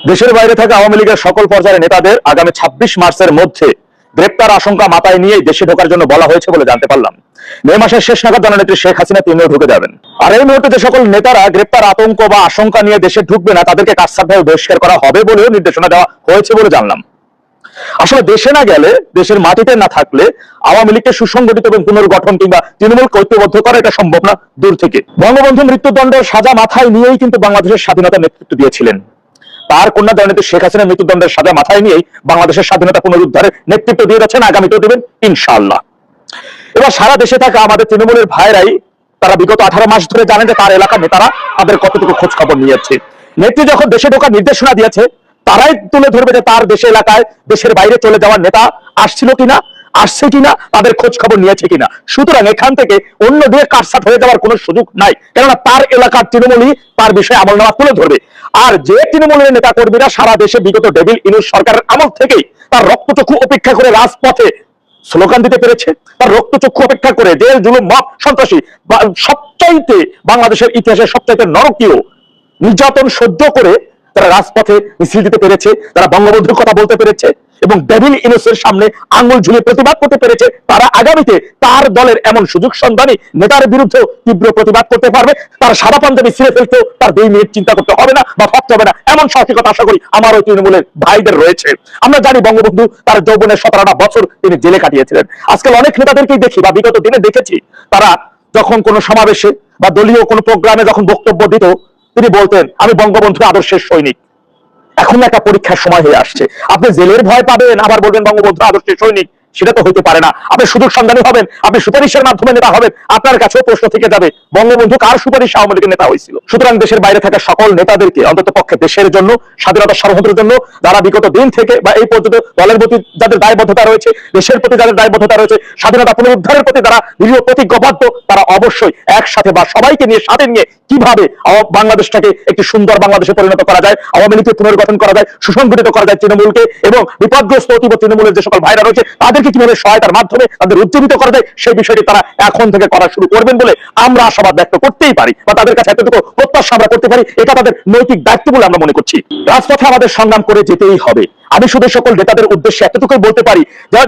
দেশের বাইরে থাকা আওয়ামী লীগের সকল পর্যায়ের নেতাদের আগামী ২৬ মার্চের মধ্যে গ্রেপ্তার আশঙ্কা মাথায় নিয়ে দেশে ঢোকার জন্য বলা হয়েছে বলে জানতে পারলাম। মে মাসের শেষ নাগাদ জননেত্রী শেখ হাসিনা তিনিও ঢুকে যাবেন। আর এই মুহূর্তে যে সকল নেতারা গ্রেপ্তার আতঙ্ক বা আশঙ্কা নিয়ে দেশে ঢুকবে না তাদেরকে কাটছাঁটভাবে বহিষ্কার করা হবে বলেও নির্দেশনা দেওয়া হয়েছে বলে জানলাম। আসলে দেশে না গেলে, দেশের মাটিতে না থাকলে আওয়ামী লীগকে সুসংগঠিত এবং পুনর্গঠন কিংবা তৃণমূলকে ঐক্যবদ্ধ করা এটা সম্ভব না দূর থেকে। বঙ্গবন্ধু মৃত্যুদণ্ডের সাজা মাথায় নিয়েই কিন্তু বাংলাদেশের স্বাধীনতার নেতৃত্ব দিয়েছিলেন। তার কন্যা জননেত্রী শেখ হাসিনা মৃত্যুদণ্ডের সাজা মাথায় নিয়েই বাংলাদেশের স্বাধীনতা পুনরুদ্ধারের নেতৃত্ব দিয়ে যাচ্ছেন, আগামীতেও দেবেন ইনশাআল্লাহ। এবার সারা দেশে থাকা আমাদের তৃণমূলের ভাইরাই তারা বিগত 18 মাস ধরে জানেন যে তার এলাকার নেতারা তাদের কতটুকু খোঁজ খবর নিয়েছে। নেত্রী যখন দেশে ঢোকার নির্দেশনা দিয়েছে তারাই তুলে ধরবে যে তার দেশে এলাকায় দেশের বাইরে চলে যাওয়ার নেতা আসছিল কিনা, আসছে কিনা, তাদের খোঁজ খবর নিয়েছে কিনা। সুতরাং এখান থেকে অন্য দিয়ে কাটছাঁট হয়ে যাওয়ার কোনো সুযোগ নাই, কেননা তার এলাকার তৃণমূলই তার বিষয়ে আমলনামা তুলে ধরবে। আর যে তৃণমূলের নেতা কর্মীরা সারা দেশে বিগত ডেভিল ইনুস সরকারের আমল থেকেই তার রক্তচক্ষু উপেক্ষা করে রাজপথে স্লোগান দিতে পেরেছে, তার রক্তচক্ষু অপেক্ষা করে জেল জুলুম মব সন্ত্রাসী সবচাইতে বাংলাদেশের ইতিহাসে সবচাইতে নরকীয় নির্যাতন সহ্য করে তারা রাজপথে মিছিল দিতে পেরেছে, তারা বঙ্গবন্ধুর কথা বলতে পেরেছে এবং ডেভিল ইনুসের সামনে আঙ্গুল ঝুলিয়ে প্রতিবাদ করতে পেরেছে, তারা আগামীতে তার দলের এমন সুযোগ সন্ধানী নেতার বিরুদ্ধে তীব্র প্রতিবাদ করতে পারবে। তার সাদা পাঞ্জাবি ছিঁড়ে ফেলতেও তার 2 মিনিট চিন্তা করতে হবে না বা ভাবতে হবে না, এমন সাহসিকতা আশা করি আমার ওই তৃণমূলের ভাইদের রয়েছে। আমরা জানি বঙ্গবন্ধু তার যৌবনের 17টা বছর তিনি জেলে কাটিয়েছিলেন। আজকাল অনেক নেতাদেরকেই দেখি বা বিগত দিনে দেখেছি, তারা যখন কোনো সমাবেশে বা দলীয় কোনো প্রোগ্রামে যখন বক্তব্য দিত তিনি বলতেন আমি বঙ্গবন্ধুর আদর্শের সৈনিক। এখন একটা পরীক্ষার সময় হয়ে আসছে, আপনি জেলের ভয় পাবেন আবার বলবেন বঙ্গবন্ধু আদর্শের সৈনিক, সেটা তো হইতে পারে না। আপনি সুযোগ সন্ধানী হবেন, আপনি সুপারিশের মাধ্যমে নেতা হবেন, আপনার কাছেও প্রশ্ন থেকে যাবে বঙ্গবন্ধু কার সুপারিশে আওয়ামী লীগের নেতা হয়েছিল। সুতরাং দেশের বাইরে থাকা সকল নেতাদেরকে অন্তত পক্ষে দেশের জন্য, স্বাধীনতা সার্বভৌমত্বের জন্য যারা বিগত দিন থেকে বা এই পর্যন্ত দলের প্রতি যাদের দায়বদ্ধতা রয়েছে, দেশের প্রতি যাদের দায়বদ্ধতা রয়েছে, স্বাধীনতা পুনরুদ্ধারের প্রতি যারা দৃঢ় প্রতিজ্ঞাবদ্ধ, তারা অবশ্যই একসাথে বা সবাইকে নিয়ে সাথে নিয়ে কিভাবে বাংলাদেশটাকে একটি সুন্দর বাংলাদেশে পরিণত করা যায়, আওয়ামী লীগকে পুনর্গঠন করা যায়, সুসংগঠিত করা যায় তৃণমূলকে, এবং বিপদগ্রস্ত অতীব তৃণমূলের যে সকল ভাইরা রয়েছে তাদেরকে কিভাবে সহায়তার মাধ্যমে তাদের উজ্জীবিত করা যায়, সেই বিষয়টি তারা এখন থেকে করা শুরু করবেন বলে আমরা আশাবাদ ব্যক্ত করতেই পারি বা তাদের কাছে এতটুকু প্রত্যাশা আমরা করতে পারি। এটা তাদের নৈতিক দায়িত্ব বলে আমরা মনে করছি। রাজপথে আমাদের সংগ্রাম করে যেতেই হবে। আমি শুধু সকল নেতাদের উদ্দেশ্যে এতটুকুই বলতে পারি,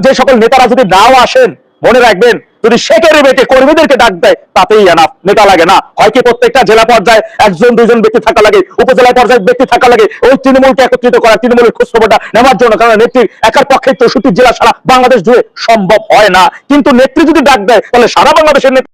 যে সকল নেতারা যদি নাও আসেন, মনে রাখবেন যদি সেকেরে বেটে কর্মীদেরকে ডাক দেয় তাতেই এনাফ, নেতা লাগে না। হয় কি প্রত্যেকটা জেলা পর্যায়ে 1-2 ব্যক্তি থাকা লাগে, উপজেলা পর্যায়ে ব্যক্তি থাকা লাগে ওই তৃণমূলকে একত্রিত করা, তৃণমূলের খোঁজখবরটা নেওয়ার জন্য। কারণ নেত্রীর একার পক্ষে 64 জেলা সারা বাংলাদেশ জুড়ে সম্ভব হয় না, কিন্তু নেত্রী যদি ডাক দেয় তাহলে সারা বাংলাদেশের